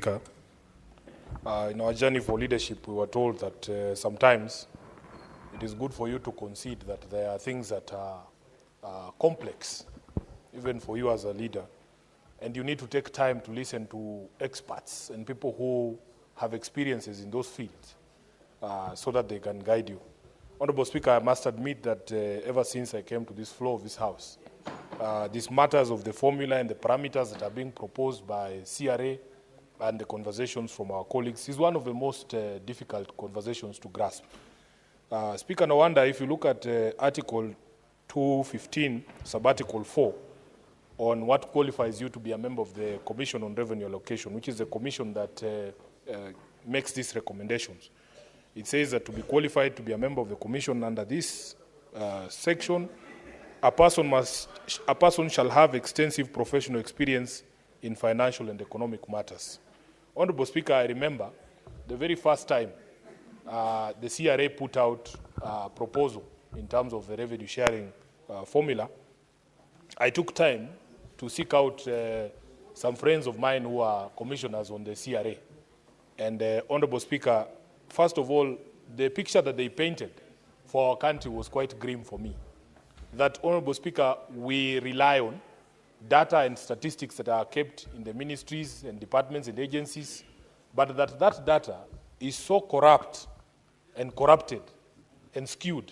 Speaker, in our journey for leadership, we were told that sometimes it is good for you to concede that there are things that are complex, even for you as a leader, and you need to take time to listen to experts and people who have experiences in those fields so that they can guide you. Honorable Speaker, I must admit that ever since I came to this floor of this House, these matters of the formula and the parameters that are being proposed by CRA and the conversations from our colleagues is one of the most difficult conversations to grasp. Speaker, no wonder if you look at Article 215, Sub-Article 4, on what qualifies you to be a member of the Commission on Revenue Allocation, which is the commission that makes these recommendations. It says that to be qualified to be a member of the commission under this section, a person shall have extensive professional experience in financial and economic matters. Honorable Speaker, I remember the very first time the CRA put out a proposal in terms of the revenue sharing formula. I took time to seek out some friends of mine who are commissioners on the CRA. And Honorable Speaker, first of all, the picture that they painted for our country was quite grim for me. That, Honorable Speaker, we rely on data and statistics that are kept in the ministries and departments and agencies, but that data is so corrupt and corrupted and skewed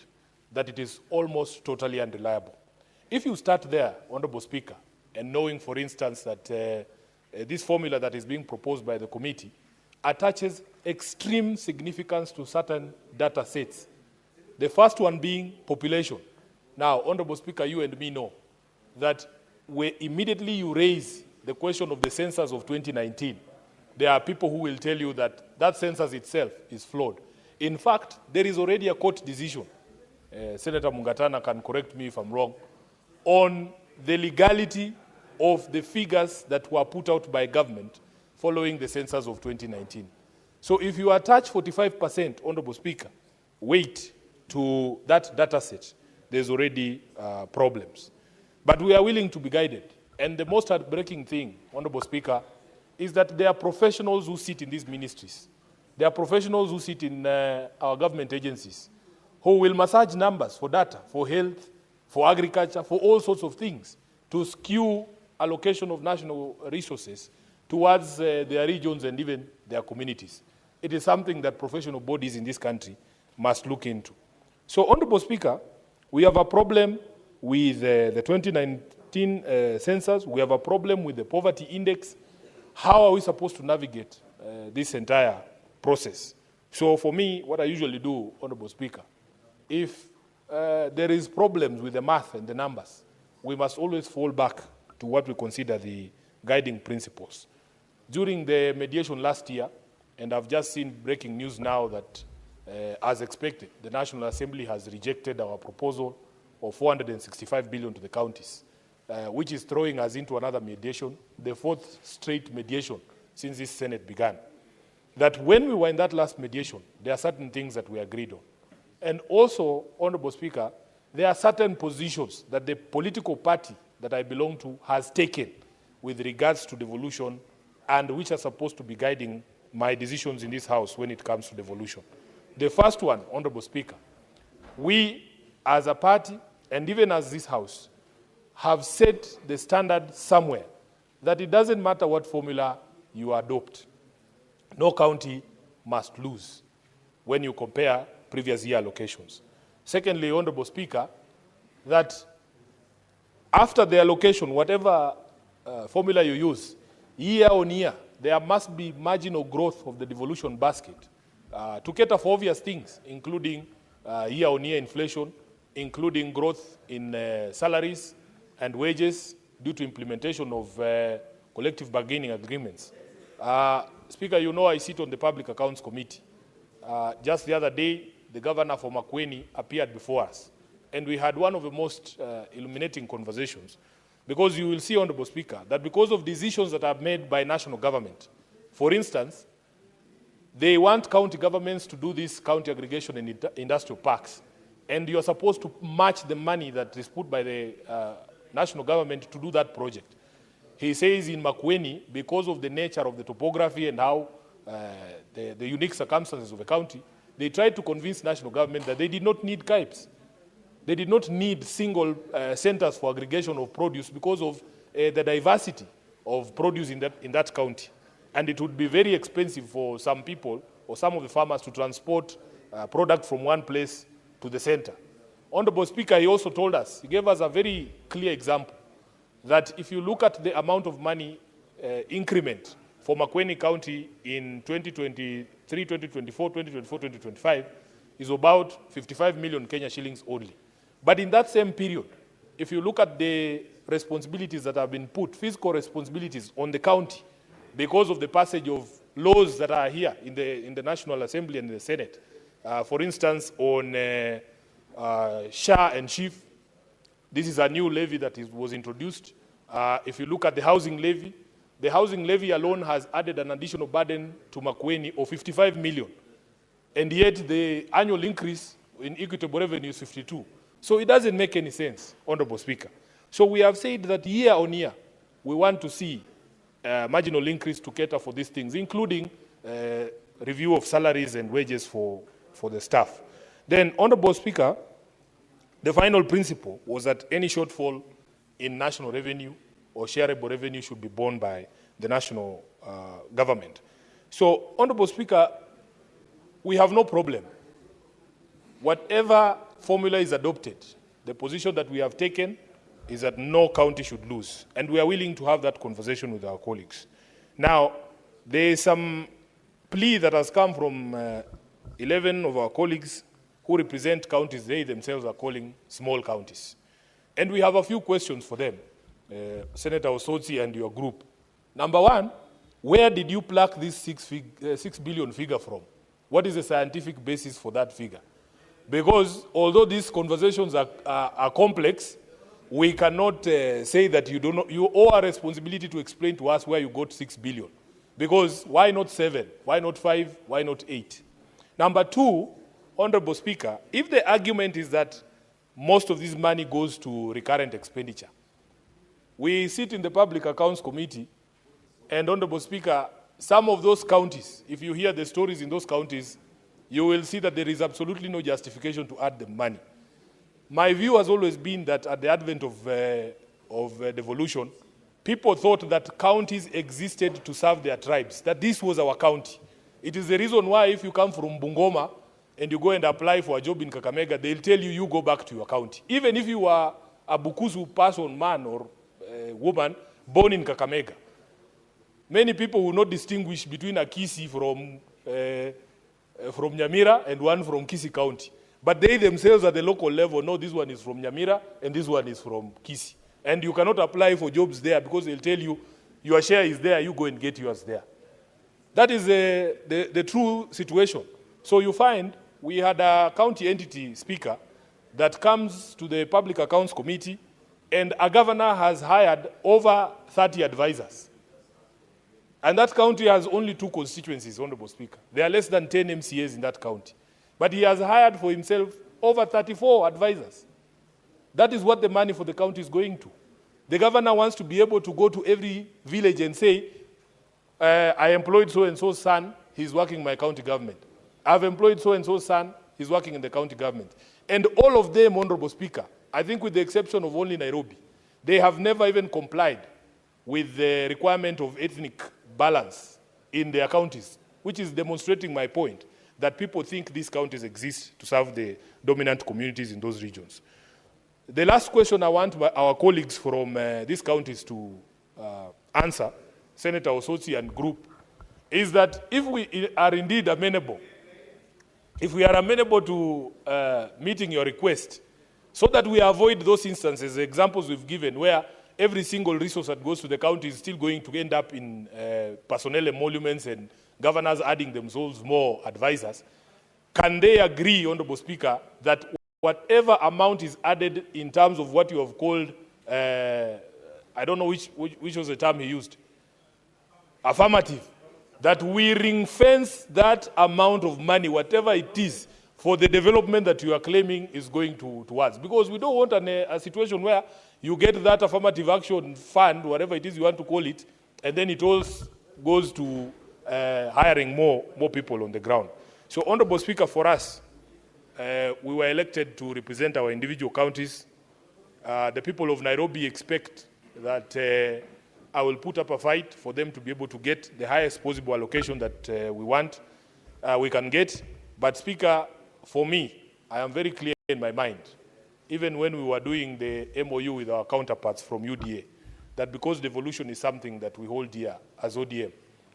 that it is almost totally unreliable. If you start there, Honorable Speaker, and knowing, for instance, that this formula that is being proposed by the committee attaches extreme significance to certain data sets, the first one being population. Now, Honorable Speaker, you and me know that immediately you raise the question of the census of 2019, there are people who will tell you that that census itself is flawed. In fact, there is already a court decision, Senator Mungatana can correct me if I'm wrong, on the legality of the figures that were put out by government following the census of 2019. So if you attach 45%, Honorable Speaker, weight to that data set, there's already problems. But we are willing to be guided. And the most heartbreaking thing, Honorable Speaker, is that there are professionals who sit in these ministries. There are professionals who sit in our government agencies who will massage numbers for data, for health, for agriculture, for all sorts of things, to skew allocation of national resources towards their regions and even their communities. It is something that professional bodies in this country must look into. So, Honorable Speaker, we have a problem with the 2019 census. We have a problem with the poverty index. How are we supposed to navigate this entire process? So for me, what I usually do, Honorable Speaker, if there is problems with the math and the numbers, we must always fall back to what we consider the guiding principles. During the mediation last year, and I've just seen breaking news now that, as expected, the National Assembly has rejected our proposal of 465 billion to the counties, which is throwing us into another mediation, the fourth straight mediation since this Senate began. That when we were in that last mediation, there are certain things that we agreed on. And also, Honorable Speaker, there are certain positions that the political party that I belong to has taken with regards to devolution and which are supposed to be guiding my decisions in this House when it comes to devolution. The first one, Honorable Speaker, we as a party and even as this House have set the standard somewhere that it doesn't matter what formula you adopt. No county must lose when you compare previous year allocations. Secondly, Honorable Speaker, that after the allocation, whatever formula you use, year on year, there must be marginal growth of the devolution basket to cater for obvious things, including year-on-year inflation, including growth in salaries and wages due to implementation of collective bargaining agreements. Speaker, you know I sit on the Public Accounts Committee. Just the other day, the governor for Makueni appeared before us, and we had one of the most illuminating conversations, because you will see, Honorable Speaker, that because of decisions that are made by national government, for instance, they want county governments to do this county aggregation in industrial parks, and you're supposed to match the money that is put by the national government to do that project. He says in Makueni, because of the nature of the topography and how the unique circumstances of the county, they tried to convince national government that they did not need KIPES. They did not need single centers for aggregation of produce because of the diversity of produce in that county. And it would be very expensive for some people or some of the farmers to transport product from one place to the center. Honorable Speaker, he also told us, he gave us a very clear example, that if you look at the amount of money increment for Makueni County in 2023, 2024, 2025, is about 55 million Kenya shillings only. But in that same period, if you look at the responsibilities that have been put, fiscal responsibilities on the county, because of the passage of laws that are here in the National Assembly and the Senate, for instance, on SHA and SHIF, this is a new levy that was introduced. If you look at the housing levy alone has added an additional burden to Makueni of 55 million. And yet the annual increase in equitable revenue is 52. So it doesn't make any sense, Honorable Speaker. So we have said that year on year, we want to see marginal increase to cater for these things, including review of salaries and wages for the staff. Then, Honorable Speaker, the final principle was that any shortfall in national revenue or shareable revenue should be borne by the national government. So, Honorable Speaker, we have no problem. Whatever formula is adopted, the position that we have taken is that no county should lose. And we are willing to have that conversation with our colleagues. Now, there is some plea that has come from 11 of our colleagues who represent counties they themselves are calling small counties. And we have a few questions for them, Senator Osotsi and your group. Number one, where did you pluck this 6 billion figure from? What is the scientific basis for that figure? Because although these conversations are complex, we cannot say that you owe a responsibility to explain to us where you got 6 billion. Because why not 7? Why not 5? Why not 8? Number two, Honorable Speaker, if the argument is that most of this money goes to recurrent expenditure, we sit in the Public Accounts Committee, and Honorable Speaker, some of those counties, if you hear the stories in those counties, you will see that there is absolutely no justification to add the money. My view has always been that at the advent of devolution, people thought that counties existed to serve their tribes, that this was our county. It is the reason why if you come from Bungoma and you go and apply for a job in Kakamega, they'll tell you, you go back to your county. Even if you are a Bukusu person, man or woman, born in Kakamega. Many people will not distinguish between a Kisi from Nyamira and one from Kisi County. But they themselves at the local level know this one is from Nyamira and this one is from Kisi. And you cannot apply for jobs there because they'll tell you, your share is there, you go and get yours there. That is the true situation. So you find we had a county entity speaker that comes to the Public Accounts Committee, and a governor has hired over 30 advisors. And that county has only 2 constituencies, Honorable Speaker. There are less than 10 MCAs in that county. But he has hired for himself over 34 advisors. That is what the money for the county is going to. The governor wants to be able to go to every village and say, I employed so-and-so's son, he's working in my county government. I've employed so-and-so's son, he's working in the county government. And all of them, Honorable Speaker, I think with the exception of only Nairobi, they have never even complied with the requirement of ethnic balance in their counties, which is demonstrating my point, that people think these counties exist to serve the dominant communities in those regions. The last question I want our colleagues from these counties to answer, Senator Osotsi and group, is that if we are indeed amenable, if we are amenable to meeting your request, so that we avoid those instances, the examples we've given, where every single resource that goes to the county is still going to end up in personnel emoluments and governors adding themselves more advisors, can they agree, Honorable Speaker, that whatever amount is added in terms of what you have called, I don't know which was the term he used, affirmative, that we ring fence that amount of money, whatever it is, for the development that you are claiming is going towards? Because we don't want a situation where You get that affirmative action fund, whatever it is you want to call it, and then it all goes to hiring more people on the ground. So, Honorable Speaker, for us, we were elected to represent our individual counties. The people of Nairobi expect that I will put up a fight for them to be able to get the highest possible allocation that we can get. But Speaker, for me, I am very clear in my mind, even when we were doing the MOU with our counterparts from UDA, that because devolution is something that we hold dear as ODM,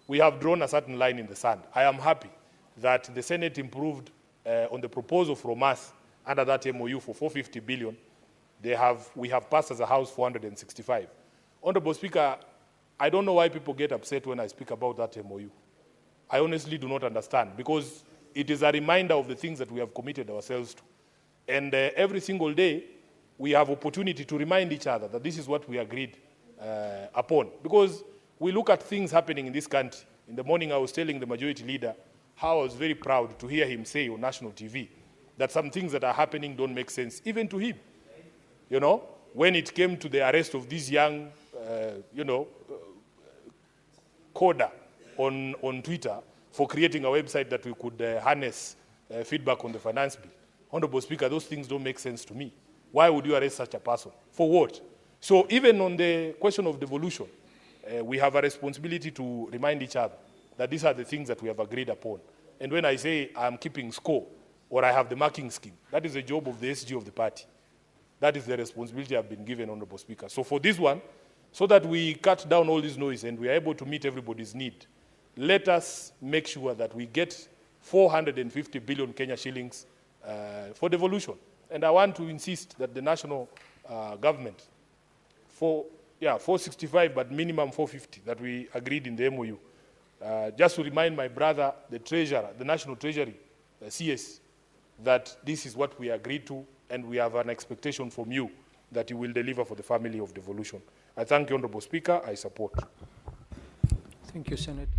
we have drawn a certain line in the sand. I am happy that the Senate improved on the proposal from us under that MOU for 450 billion. We have passed as a House 465. Honorable Speaker, I don't know why people get upset when I speak about that MOU. I honestly do not understand, because it is a reminder of the things that we have committed ourselves to. And every single day, we have opportunity to remind each other that this is what we agreed upon. Because we look at things happening in this country. In the morning, I was telling the majority leader how I was very proud to hear him say on national TV that some things that are happening don't make sense, even to him. You know, when it came to the arrest of this young, coder on Twitter for creating a website that we could harness feedback on the finance bill. Honorable Speaker, those things don't make sense to me. Why would you arrest such a person? For what? So even on the question of devolution, we have a responsibility to remind each other that these are the things that we have agreed upon. And when I say I'm keeping score or I have the marking scheme, that is the job of the SG of the party. That is the responsibility I've been given, Honorable Speaker. So for this one, so that we cut down all this noise and we are able to meet everybody's need, let us make sure that we get 450 billion Kenya shillings for devolution. And I want to insist that the national government, 465, but minimum 450 that we agreed in the MOU. Just to remind my brother, the treasurer, the National Treasury, the CS, that this is what we agreed to, and we have an expectation from you that you will deliver for the family of devolution. I thank you, Honorable Speaker. I support. Thank you, Senator.